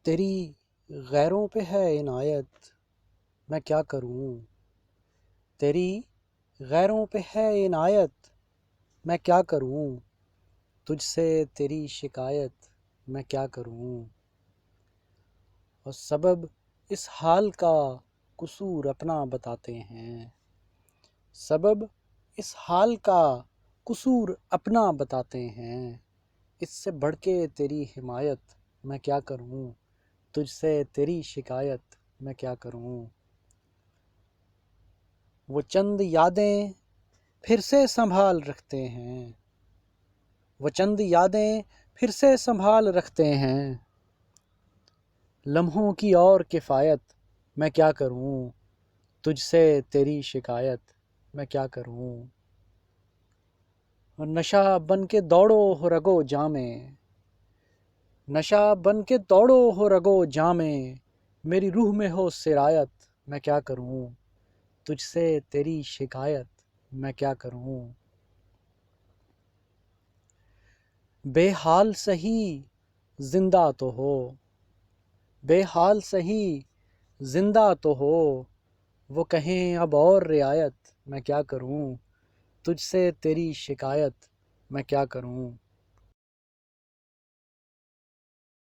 تیری غیروں پہ ہے عنایت میں کیا کروں، تیری غیروں پہ ہے عنایت میں کیا کروں، تجھ سے تیری شکایت میں کیا کروں، اور سبب اس حال کا قصور اپنا بتاتے ہیں، سبب اس حال کا قصور اپنا بتاتے ہیں، اس سے بڑھ کے تیری حمایت میں کیا کروں، تجھ سے تیری شکایت میں کیا کروں۔ وہ چند یادیں پھر سے سنبھال رکھتے ہیں، وہ چند یادیں پھر سے سنبھال رکھتے ہیں، لمحوں کی اور کفایت میں کیا کروں، تجھ سے تیری شکایت میں کیا کروں۔ نشہ بن کے دوڑو ہو رگو جاں میں، نشہ بن کے دوڑو ہو رگو جاں میں، میری روح میں ہو سرایت میں کیا کروں، تجھ سے تیری شکایت میں کیا کروں۔ بے حال سہی زندہ تو ہو، بے حال سہی زندہ تو ہو، وہ کہیں اب اور رعایت میں کیا کروں، تجھ سے تیری شکایت میں کیا کروں۔